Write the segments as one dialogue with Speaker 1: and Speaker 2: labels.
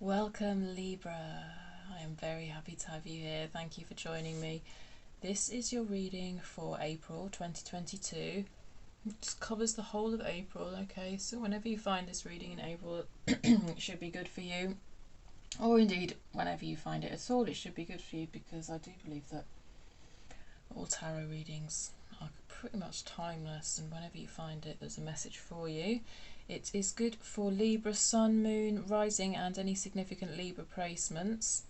Speaker 1: Welcome Libra. I am very happy to have you here. Thank you for joining me. This is your reading for April 2022. It just covers the whole of April, okay? So whenever you find this reading in April, it should be good for you. Or indeed, whenever you find it at all, it should be good for you, because I do believe that all tarot readings are pretty much timeless, and whenever you find it, there's a message for you. It is good for Libra, Sun, Moon, Rising and any significant Libra placements.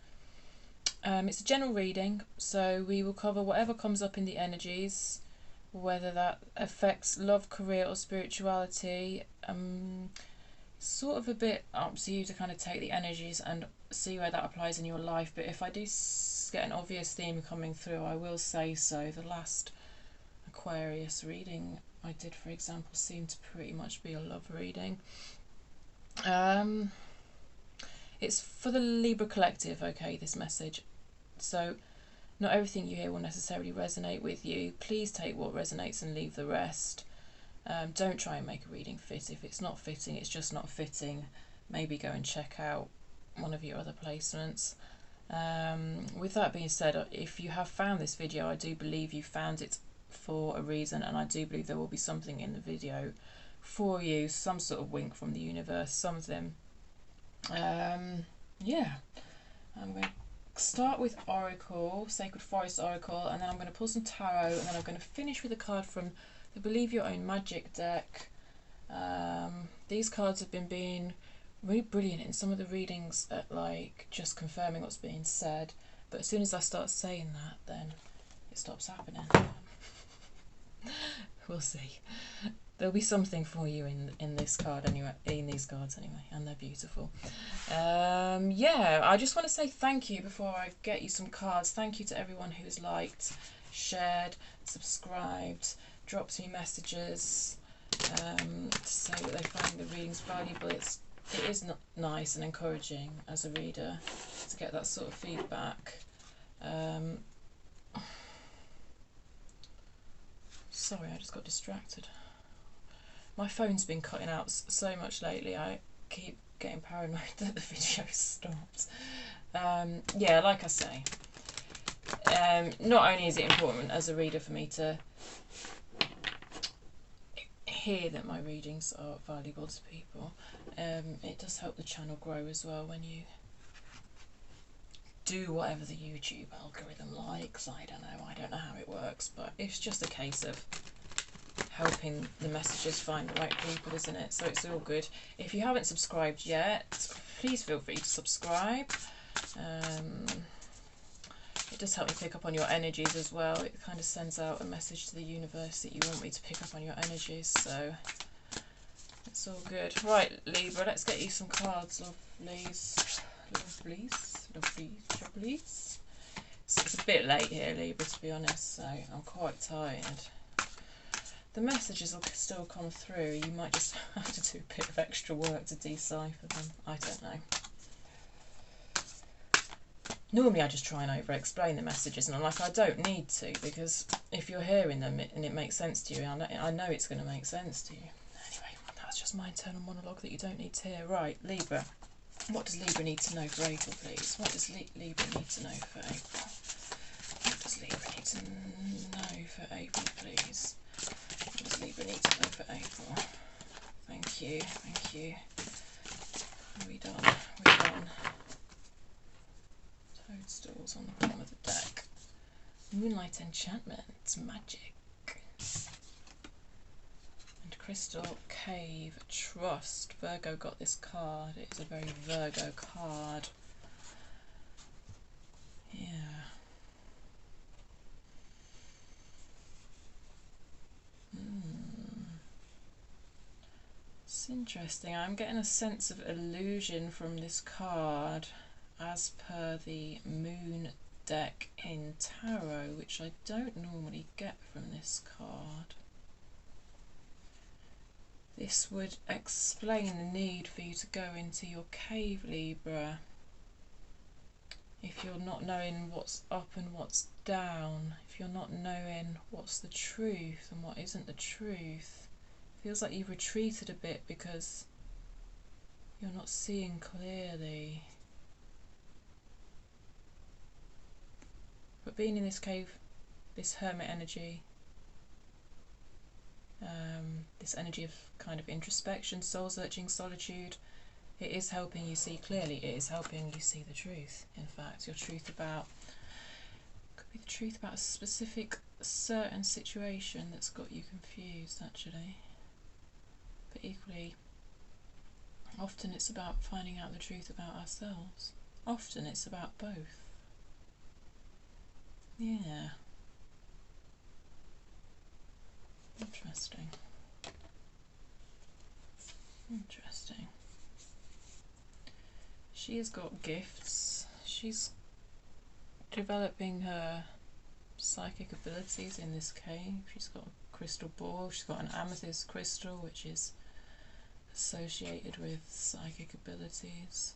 Speaker 1: It's a general reading, so we will cover whatever comes up in the energies, whether that affects love, career or spirituality. Sort of a bit up to you to kind of take the energies and see where that applies in your life, but if I do get an obvious theme coming through, I will say so. The last Aquarius reading I did, for example, seemed to pretty much be a love reading. It's for the Libra collective, okay, this message. So not everything you hear will necessarily resonate with you. Please take what resonates and leave the rest. Don't try and make a reading fit. If it's not fitting, it's just not fitting. Maybe go and check out one of your other placements. With that being said, if you have found this video, I do believe you found it for a reason, and I do believe there will be something in the video for you, some sort of wink from the universe, something. Yeah, I'm going to start with Oracle, Sacred Forest Oracle, and then I'm going to pull some tarot, and then I'm going to finish with a card from the Believe Your Own Magic deck. These cards have been being really brilliant in some of the readings at like just confirming what's being said, but as soon as I start saying that, then it stops happening. We'll see. There'll be something for you in this card anyway, in these cards anyway, and they're beautiful. Yeah, I just want to say thank you before I get you some cards. Thank you to everyone who's liked, shared, subscribed, dropped me messages to say that they find the readings valuable. It is nice and encouraging as a reader to get that sort of feedback. Sorry, I just got distracted. My phone's been cutting out so much lately, I keep getting paranoid that the video stops. Yeah, like I say, not only is it important as a reader for me to hear that my readings are valuable to people, it does help the channel grow as well when you do whatever the YouTube algorithm likes. I don't know how it works, but it's just a case of helping the messages find the right people, isn't it? So it's all good. If you haven't subscribed yet, please feel free to subscribe. It does help me pick up on your energies as well. It kind of sends out a message to the universe that you want me to pick up on your energies, so it's all good. Right, Libra, let's get you some cards, lovelies. Lovelies. So it's a bit late here, Libra, to be honest, so I'm quite tired. The messages will still come through. You might just have to do a bit of extra work to decipher them. I don't know. Normally I just try and over-explain the messages, and I'm like, I don't need to, because if you're hearing them and it makes sense to you, I know it's going to make sense to you. Anyway, that's just my internal monologue that you don't need to hear. Right, Libra. What does Libra need to know for April, please? What does Libra need to know for April? What does Libra need to know for April, please? What does Libra need to know for April? Thank you, thank you. Are we done? We're done. Toadstools on the bottom of the deck. Moonlight Enchantment, Magic. And Crystal Cave, Trust. Virgo got this card. It's a very Virgo card. Yeah. It's interesting. I'm getting a sense of illusion from this card, as per the Moon deck in Tarot, which I don't normally get from this card. This would explain the need for you to go into your cave, Libra. If you're not knowing what's up and what's down, if you're not knowing what's the truth and what isn't the truth, feels like you've retreated a bit because you're not seeing clearly. But being in this cave, this hermit energy, this energy of kind of introspection, soul searching, solitude, it is helping you see clearly. It is helping you see the truth. In fact, your truth about, could be the truth about a specific certain situation that's got you confused actually. But equally, often it's about finding out the truth about ourselves. Often it's about both. Yeah. Interesting. Interesting. She has got gifts. She's developing her psychic abilities in this cave. She's got a crystal ball. She's got an amethyst crystal, which is associated with psychic abilities.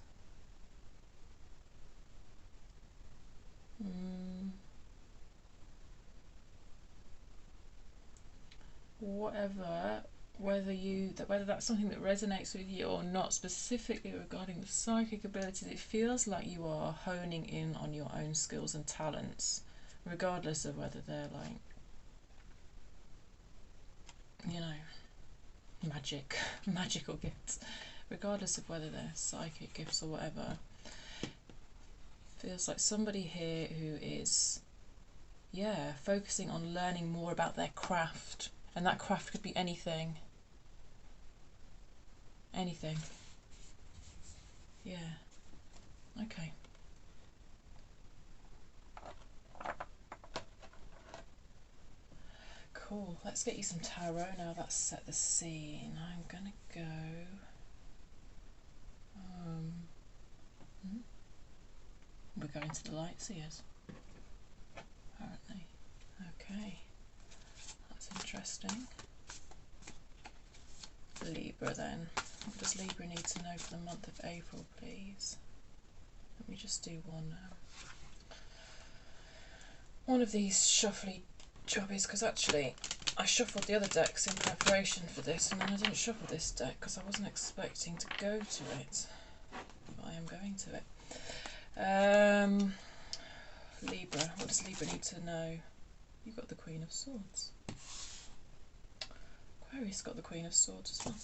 Speaker 1: Whether that's something that resonates with you or not, specifically regarding the psychic abilities, it feels like you are honing in on your own skills and talents, regardless of whether they're like, you know, magical gifts, regardless of whether they're psychic gifts or whatever. Feels like somebody here who is, yeah, focusing on learning more about their craft, and that craft could be anything. Anything. Yeah. Okay. Cool. Let's get you some tarot now. That's set the scene. I'm gonna go. We're going to the light seers, apparently. Okay. That's interesting. Libra then. What does Libra need to know for the month of April, please? Let me just do one of these shuffly jobbies, because actually I shuffled the other decks in preparation for this, and then I didn't shuffle this deck because I wasn't expecting to go to it. But I am going to it. Libra. What does Libra need to know? You've got the Queen of Swords. Aquarius got the Queen of Swords as well.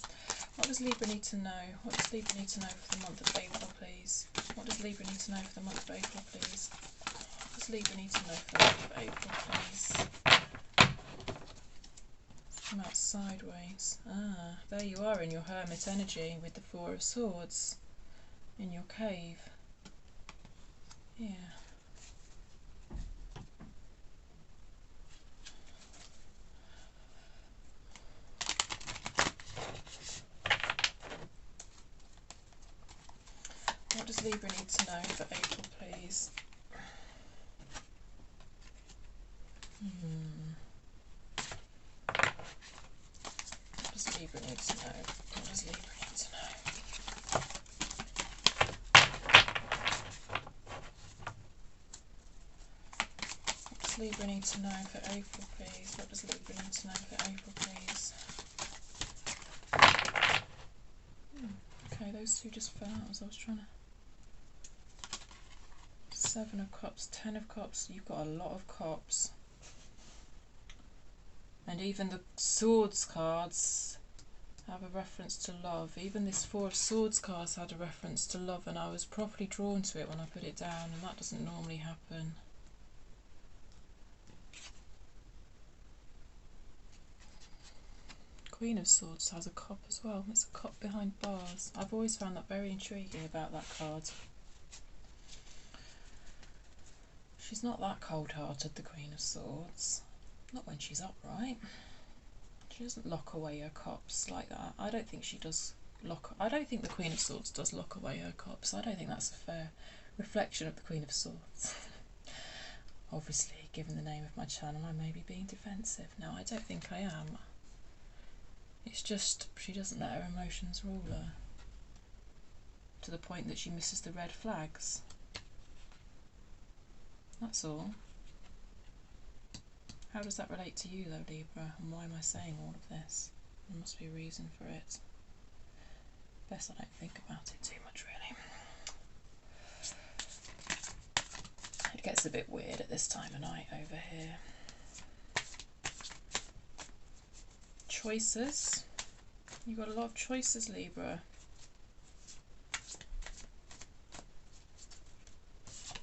Speaker 1: What does Libra need to know? What does Libra need to know for the month of April, please? What does Libra need to know for the month of April, please? What does Libra need to know for the month of April, please? Come out sideways. Ah, there you are in your hermit energy with the Four of Swords in your cave. Yeah. What does Libra need to know for April, please? What does Libra need to know? What does Libra need to know? What does Libra need to know for April, please? What does Libra need to know for April, please? Okay, those two just fell out as I was trying to... 7 of Cups, 10 of Cups. You've got a lot of Cups. And even the Swords cards have a reference to love. Even this Four of Swords cards had a reference to love, and I was properly drawn to it when I put it down, and that doesn't normally happen. Queen of Swords has a cup as well. It's a cup behind bars. I've always found that very intriguing about that card. She's not that cold-hearted, the Queen of Swords. Not when she's upright. She doesn't lock away her cups like that. I don't think she does lock... I don't think the Queen of Swords does lock away her cups. I don't think that's a fair reflection of the Queen of Swords. Obviously, given the name of my channel, I may be being defensive. No, I don't think I am. It's just she doesn't let her emotions rule her. To the point that she misses the red flags. That's all. How does that relate to you though, Libra? And why am I saying all of this? There must be a reason for it. Best I don't think about it too much, really. gets a bit weird at this time of night over here. Choices. You've got a lot of choices, Libra.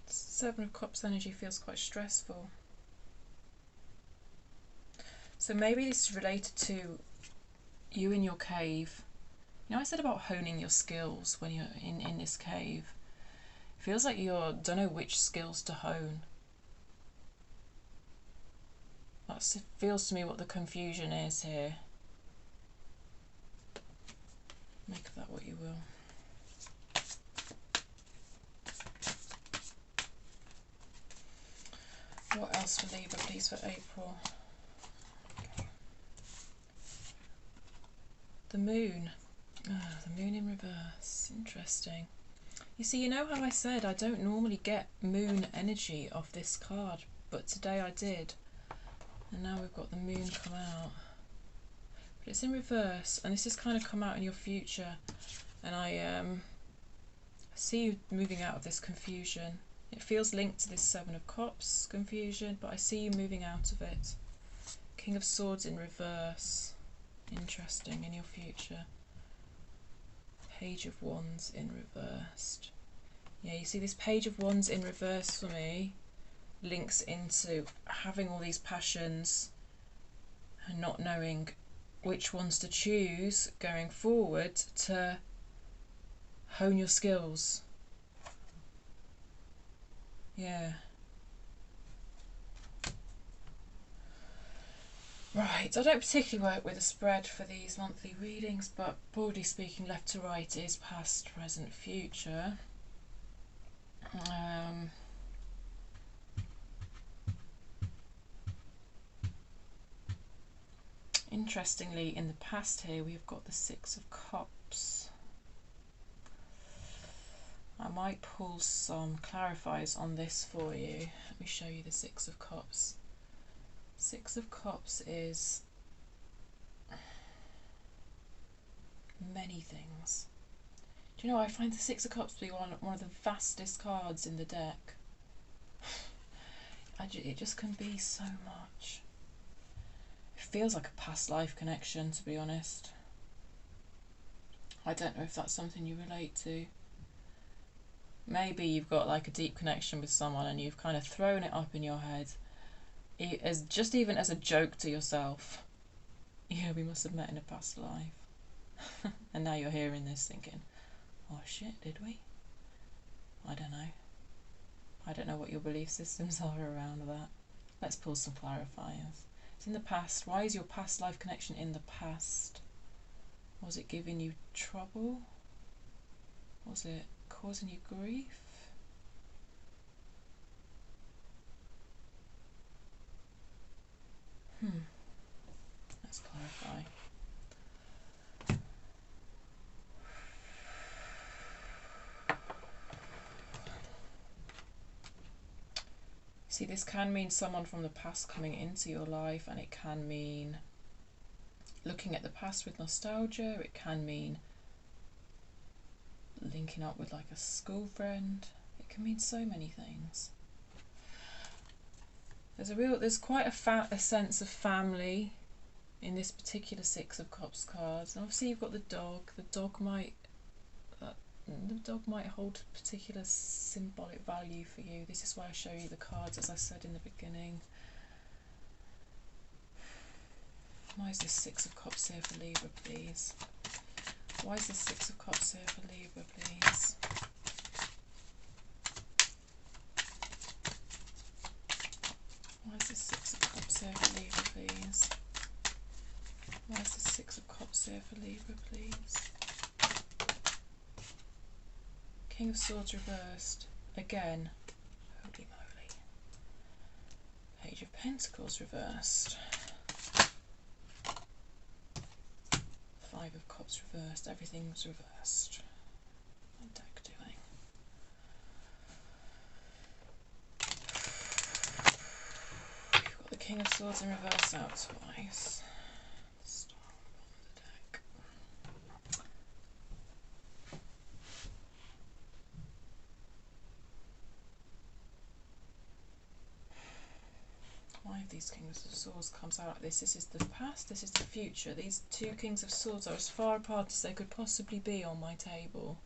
Speaker 1: Seven of Cups energy feels quite stressful. So maybe this is related to you in your cave. You know, I said about honing your skills when you're in this cave. It feels like you're, don't know which skills to hone. That feels to me what the confusion is here. Make of that what you will. What else for Libra, please, for April? Okay. The moon. Ah, the moon in reverse. Interesting. You see, you know how I said I don't normally get moon energy off this card, but today I did. And now we've got the moon come out. But it's in reverse, and this has kind of come out in your future. And I see you moving out of this confusion. It feels linked to this Seven of Cups confusion, but I see you moving out of it. King of Swords in reverse. Interesting, in your future. Page of Wands in reversed. Yeah, you see this Page of Wands in reverse for me links into having all these passions and not knowing which ones to choose going forward to hone your skills. Yeah. Right, I don't particularly work with a spread for these monthly readings, but broadly speaking, left to right is past, present, future. Interestingly, in the past here, we've got the Six of Cups. I might pull some clarifiers on this for you. Let me show you the Six of Cups. Six of Cups is many things. Do you know, I find the Six of Cups to be one of the vastest cards in the deck. It just can be so much. It feels like a past life connection, to be honest. I don't know if that's something you relate to. Maybe you've got like a deep connection with someone and you've kind of thrown it up in your head, as just even as a joke to yourself. Yeah, we must have met in a past life. And now you're hearing this thinking, oh shit, did we? I don't know. I don't know what your belief systems are around that. Let's pull some clarifiers. It's in the past. Why is your past life connection in the past? Was it giving you trouble? Was it causing you grief? Let's clarify. See, this can mean someone from the past coming into your life, and it can mean looking at the past with nostalgia. It can mean linking up with like a school friend. It can mean so many things. There's quite a sense of family in this particular Six of Cups cards. And obviously you've got the dog. The dog might hold particular symbolic value for you. This is why I show you the cards, as I said in the beginning. Why is this Six of Cups here for Libra, please? Why is this Six of Cups here for Libra, please? Why is this Six of Cups here for Libra, please? Why is this Six of Cups here for Libra, please? King of Swords reversed. Again. Holy moly. Page of Pentacles reversed. Five of Cups reversed. Everything's reversed. What's the deck doing? We've got the King of Swords in reverse out twice. Star on the bottom of the deck. these Kings of Swords comes out like this. This is the past, this is the future. These two Kings of Swords are as far apart as they could possibly be on my table.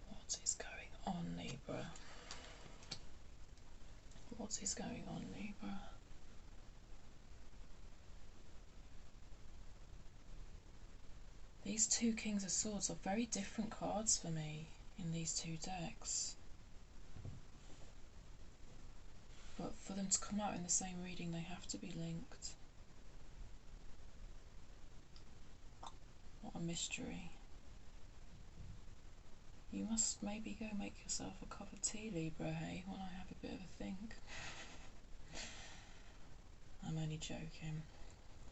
Speaker 1: What is going on, Libra? What is going on, Libra? These two Kings of Swords are very different cards for me in these two decks. But for them to come out in the same reading, they have to be linked. What a mystery. You must maybe go make yourself a cup of tea, Libra, hey, when I have a bit of a think. I'm only joking.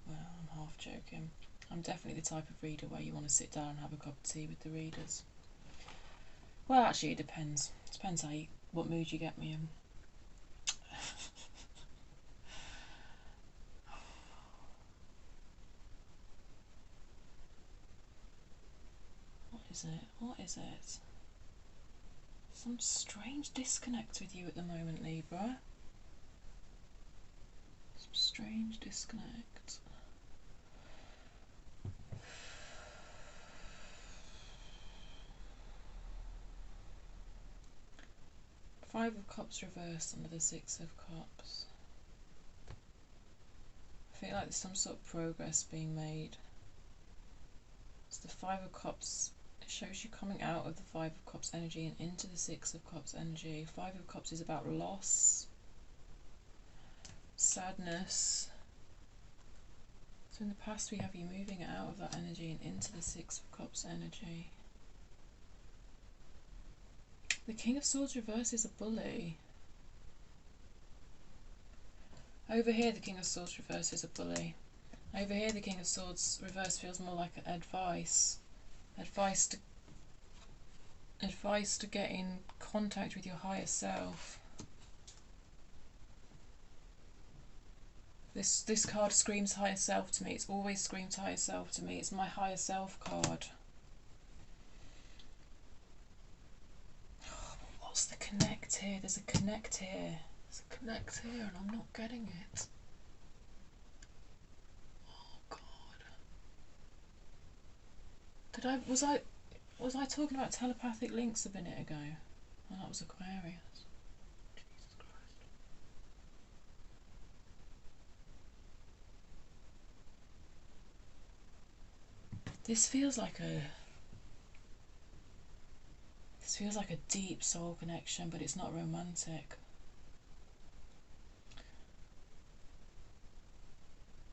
Speaker 1: Well, I'm half joking. I'm definitely the type of reader where you want to sit down and have a cup of tea with the readers. Well, actually, it depends. It depends what mood you get me in. What is it? What is it? Some strange disconnect with you at the moment, Libra. Some strange disconnect. Five of Cups reversed under the Six of Cups. I feel like there's some sort of progress being made. It's the Five of Cups. It shows you coming out of the Five of Cups energy and into the Six of Cups energy. Five of Cups is about loss, sadness. So in the past we have you moving out of that energy and into the Six of Cups energy. The King of Swords reverse is a bully. Over here the King of Swords reverse is a bully. Over here the King of Swords reverse feels more like advice. Advice to get in contact with your higher self. This card screams higher self to me. It's always screamed higher self to me. It's my higher self card. What's the connect here? There's a connect here. There's a connect here and I'm not getting it. Oh God. Was I talking about telepathic links a minute ago? Oh, that was Aquarius. Jesus Christ. This feels like a deep soul connection, but it's not romantic.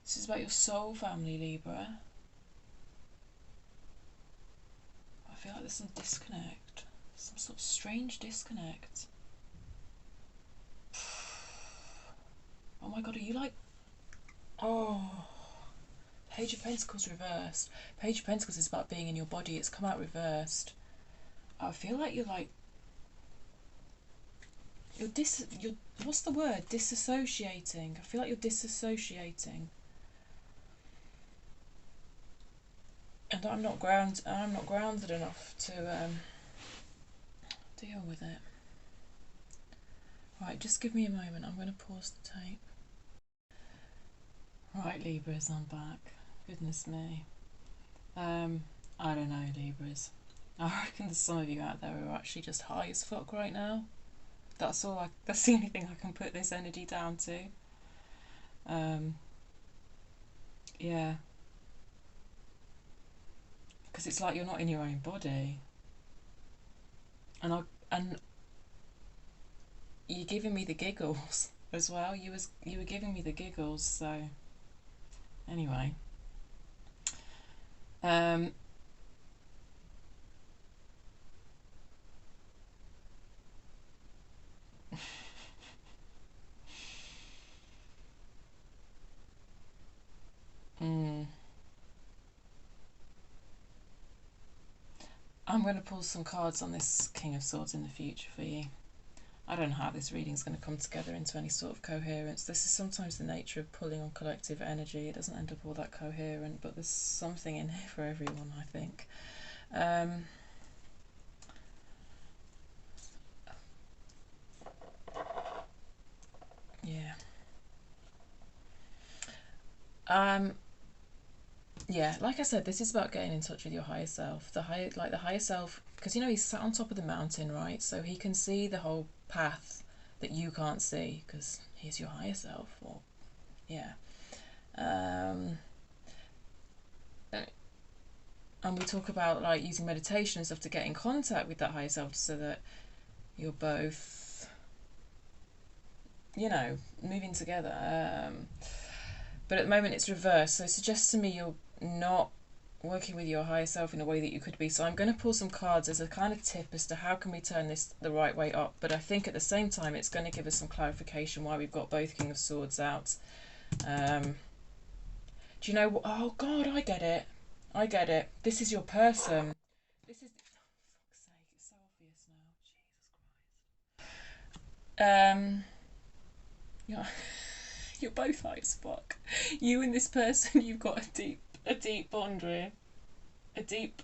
Speaker 1: This is about your soul family, Libra. I feel like there's some disconnect. Some sort of strange disconnect. Oh my God, are you like... Oh... Page of Pentacles reversed. Page of Pentacles is about being in your body. It's come out reversed. I feel like you're like... You're what's the word? Disassociating. I feel like you're disassociating. And I'm not grounded enough to deal with it. Right, just give me a moment. I'm going to pause the tape. Right, Libras, I'm back. Goodness me. I don't know, Libras. I reckon there's some of you out there who are actually just high as fuck right now. That's the only thing I can put this energy down to. Yeah. Because it's like you're not in your own body. And you're giving me the giggles as well. You were giving me the giggles, so anyway. I'm going to pull some cards on this King of Swords in the future for you. I don't know how this reading's going to come together into any sort of coherence. This is sometimes the nature of pulling on collective energy. It doesn't end up all that coherent, but there's something in here for everyone, I think. Yeah, like I said, this is about getting in touch with your higher self. The higher self, because you know he's sat on top of the mountain, right? So he can see the whole path that you can't see because he's your higher self. Or yeah, and we talk about like using meditation and stuff to get in contact with that higher self, so that you're both, you know, moving together. But at the moment it's reversed, so it suggests to me you're not working with your higher self in a way that you could be. So I'm going to pull some cards as a kind of tip as to how can we turn this the right way up. But I think at the same time it's going to give us some clarification why we've got both King of Swords out. Do you know what? Oh God, I get it. I get it. This is your person. This is. Oh, fuck's sake! It's so obvious now. Jesus Christ. Yeah. You're both high as fuck. You and this person, you've got a deep bond with. A deep.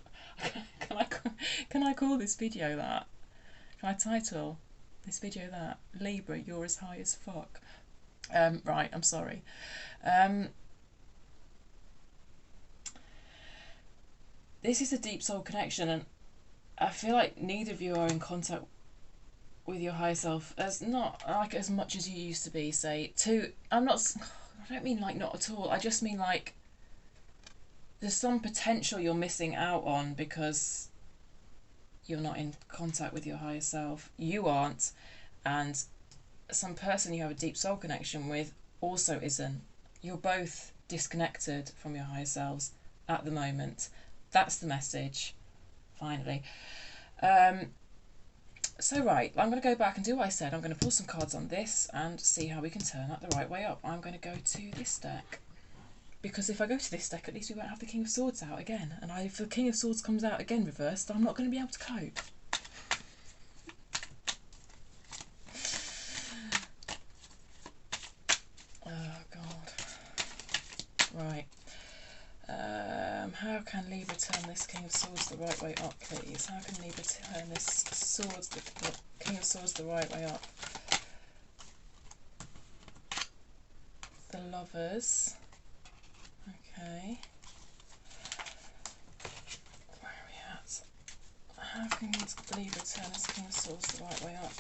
Speaker 1: Can I call this video that? Can I title this video that? Libra, you're as high as fuck. Right, I'm sorry. This is a deep soul connection, and I feel like neither of you are in contact with your higher self as not like as much as you used to be. Say, I don't mean like not at all. I just mean like there's some potential you're missing out on because you're not in contact with your higher self. You aren't, and some person you have a deep soul connection with also isn't. You're both disconnected from your higher selves at the moment. That's the message, finally. So right, I'm going to go back and do what I said. I'm going to pull some cards on this and see how we can turn that the right way up. I'm going to go to this deck. Because if I go to this deck, at least we won't have the King of Swords out again. And if the King of Swords comes out again reversed, I'm not going to be able to cope. Oh, God. Right. How can Libra turn this King of Swords the right way up, please? How can Libra turn this the King of Swords the right way up? The Lovers. Okay. Where are we at? How can Libra turn this King of Swords the right way up?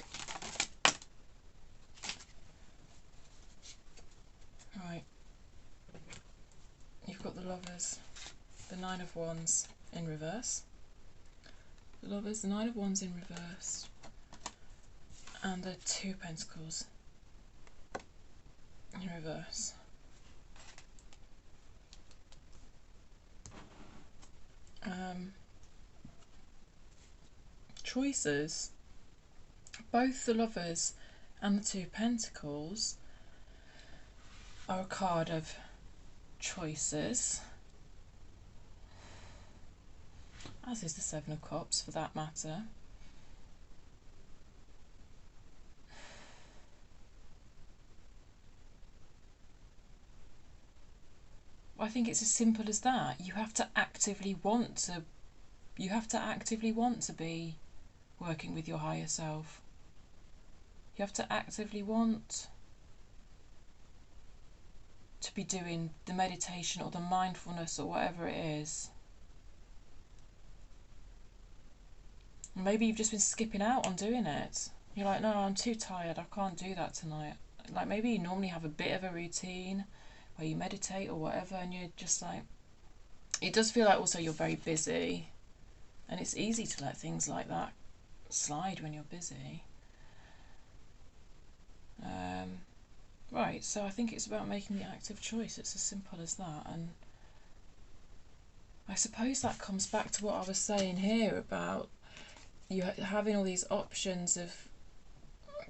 Speaker 1: Right. You've got the Lovers. The Nine of Wands in reverse. The Lovers, the Nine of Wands in reverse. And the Two of Pentacles in reverse. Choices. Both the Lovers and the Two of Pentacles are a card of choices. As is the Seven of Cups, for that matter. I think it's as simple as that. You have to actively want to. You have to actively want to be working with your higher self. You have to actively want to be doing the meditation or the mindfulness or whatever it is. Maybe you've just been skipping out on doing it. You're like, no, I'm too tired, I can't do that tonight. Like maybe you normally have a bit of a routine where you meditate or whatever, and you're just like, it does feel like also you're very busy, and it's easy to let things like that slide when you're busy. Right, so I think it's about making the active choice. It's as simple as that. And I suppose that comes back to what I was saying here about you having all these options of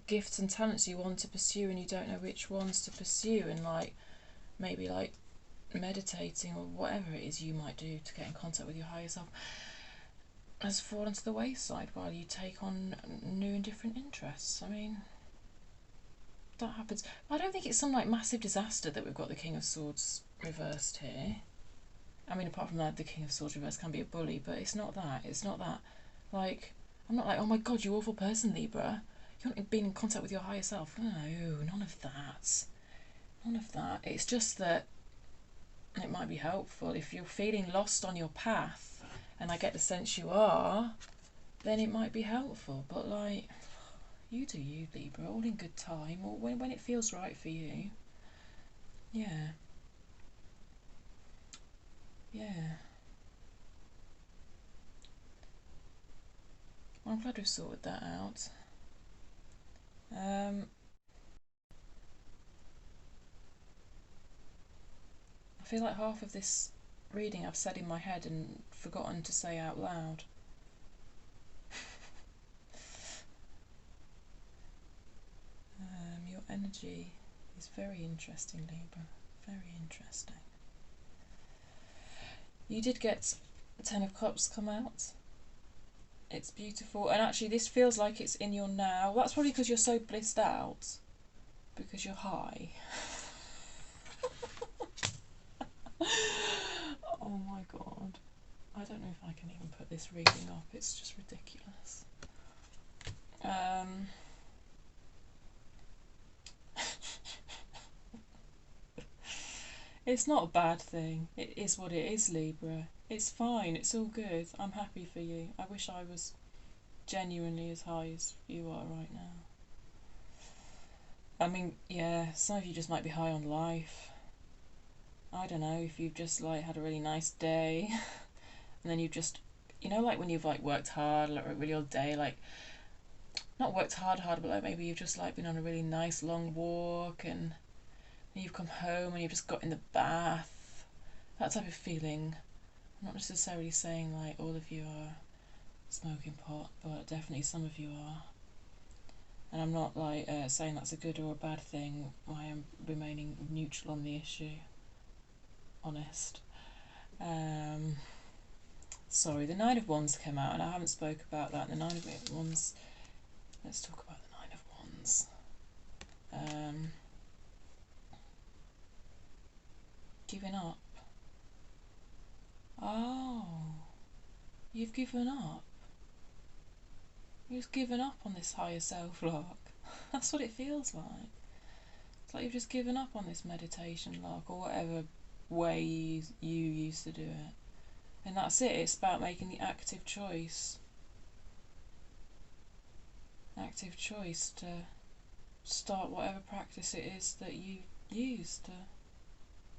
Speaker 1: gifts and talents you want to pursue, and you don't know which ones to pursue, and like maybe like meditating or whatever it is you might do to get in contact with your higher self has fallen to the wayside while you take on new and different interests. I mean, that happens. I don't think it's some like massive disaster that we've got the King of Swords reversed here. I mean, apart from that, the King of Swords reversed can be a bully, but it's not that. It's not that. Like, I'm not like, oh my God, you awful person, Libra. You haven't been in contact with your higher self. No, none of that. None of that. It's just that it might be helpful. If you're feeling lost on your path, and I get the sense you are, then it might be helpful. But like, you do you, Libra, all in good time, or when it feels right for you. Yeah. Yeah. Well, I'm glad we've sorted that out. I feel like half of this reading I've said in my head and forgotten to say out loud. Your energy is very interesting, Libra. Very interesting. You did get Ten of Cups come out. It's beautiful, and actually this feels like it's in your now. That's probably because you're so blissed out, because you're high. Oh my god. I don't know if I can even put this reading up, it's just ridiculous. It's not a bad thing. It is what it is, Libra. It's fine, it's all good. I'm happy for you. I wish I was genuinely as high as you are right now. I mean, yeah, some of you just might be high on life. I don't know, if you've just like had a really nice day and then you've just, you know, like when you've like worked hard, like a really old day, like not worked hard, but like maybe you've just like been on a really nice long walk and you've come home and you've just got in the bath. That type of feeling. I'm not necessarily saying like all of you are smoking pot, but definitely some of you are. And I'm not like saying that's a good or a bad thing. I am remaining neutral on the issue. Honest. Sorry, the Nine of Wands came out and I haven't spoke about that. The Nine of Wands. Let's talk about the Nine of Wands. Giving up. Oh, you've given up. You've given up on this higher self lark. That's what it feels like. It's like you've just given up on this meditation lark, or whatever way you used to do it. And that's it. It's about making the active choice. Active choice to start whatever practice it is that you use to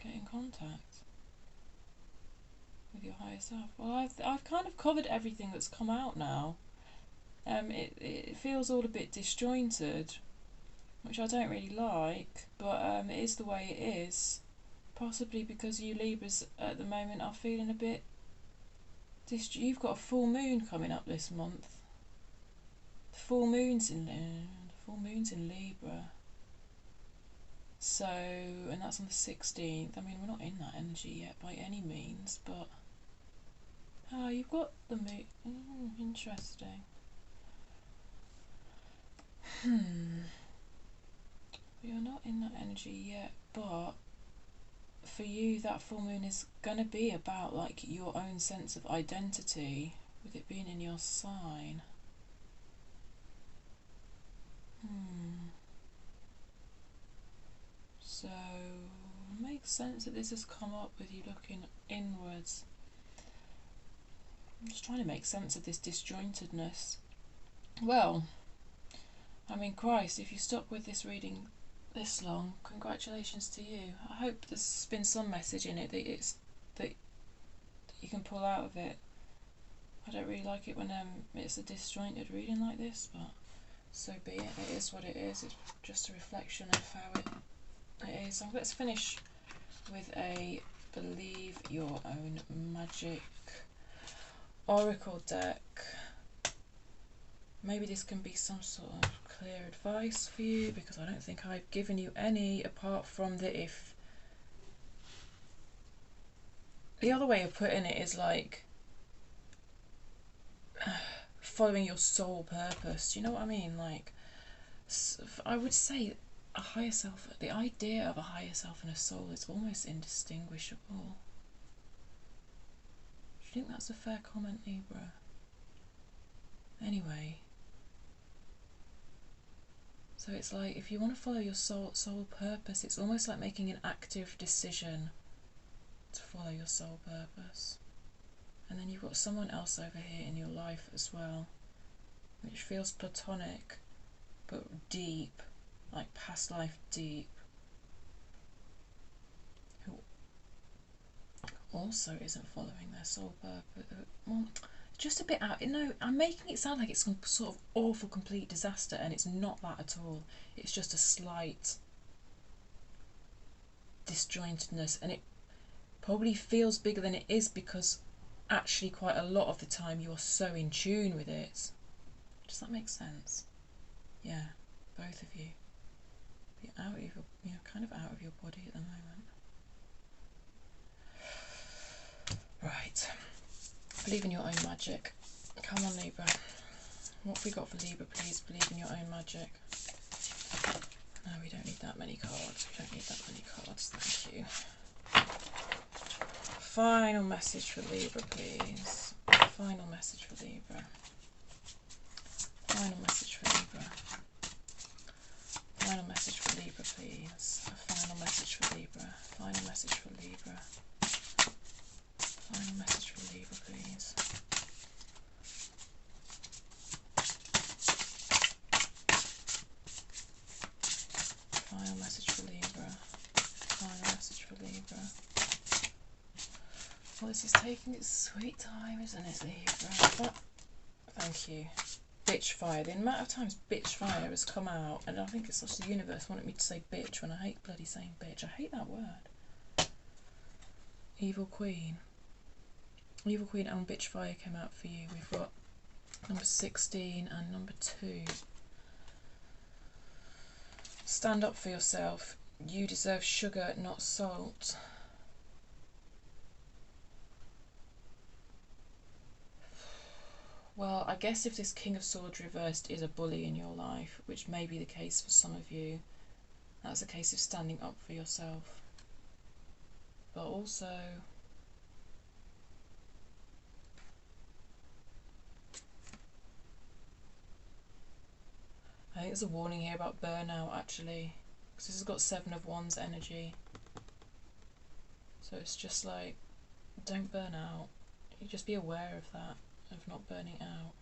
Speaker 1: get in contact with your higher self. Well, I've kind of covered everything that's come out now. It feels all a bit disjointed, which I don't really like, but it is the way it is. Possibly because you Libras at the moment are feeling a bit. You've got a full moon coming up this month. The full moon's in Libra. So, and that's on the 16th. I mean, we're not in that energy yet by any means, but you've got the moon. Interesting. You're not in that energy yet, but for you that full moon is going to be about like your own sense of identity, with it being in your sign. So it makes sense that this has come up with you looking inwards. I'm just trying to make sense of this disjointedness. Well, I mean, Christ, if you stuck with this reading this long, congratulations to you. I hope there's been some message in it that you can pull out of it. I don't really like it when it's a disjointed reading like this, but so be it. It is what it is. It's just a reflection of how it is. So let's finish with a Believe Your Own Magic Oracle deck. Maybe this can be some sort of clear advice for you, because I don't think I've given you any apart from the if. The other way of putting it is like following your soul purpose. Do you know what I mean? Like, I would say a higher self, the idea of a higher self and a soul is almost indistinguishable. Do you think that's a fair comment, Libra? Anyway, so it's like if you want to follow your soul purpose, it's almost like making an active decision to follow your soul purpose. And then you've got someone else over here in your life as well, which feels platonic but deep, like past life deep, who also isn't following their soul purpose. Well, just a bit out. I'm making it sound like it's some sort of awful, complete disaster, and it's not that at all. It's just a slight disjointedness, and it probably feels bigger than it is because actually quite a lot of the time you are so in tune with it. Does that make sense? Yeah, both of you. You're kind of out of your body at the moment. Right. Believe in your own magic. Come on, Libra. What have we got for Libra, please? Believe in your own magic. No, we don't need that many cards. We don't need that many cards. Thank you. Final message for Libra, please. Final message for Libra. Final message for Libra. Final message for Libra, please. A final message for Libra. Final message for Libra. Final message for Libra, please. Final message for Libra. Final message for Libra. Well, this is taking its sweet time, isn't it, Libra? Thank you. Bitch fire. The amount of times bitch fire has come out, and I think it's just the universe wanted me to say bitch when I hate bloody saying bitch. I hate that word. Evil Queen. Evil Queen and bitch fire came out for you. We've got number 16 and number 2. Stand up for yourself. You deserve sugar, not salt. Well, I guess if this King of Swords reversed is a bully in your life, which may be the case for some of you, that's a case of standing up for yourself. But also, I think there's a warning here about burnout, actually, because this has got 7 of Wands energy. So it's just like, don't burn out. You just be aware of that, of not burning out.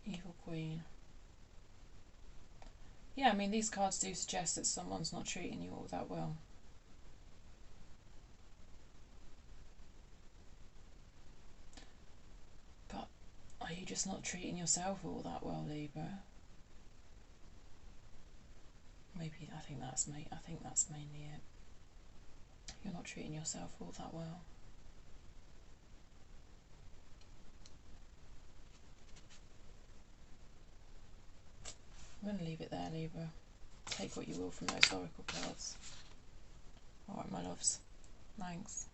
Speaker 1: Evil Queen. Yeah, I mean, these cards do suggest that someone's not treating you all that well. But are you just not treating yourself all that well, Libra? Maybe, I think that's mainly it. You're not treating yourself all that well. I'm going to leave it there, Libra. Take what you will from those oracle cards. Alright, my loves. Thanks.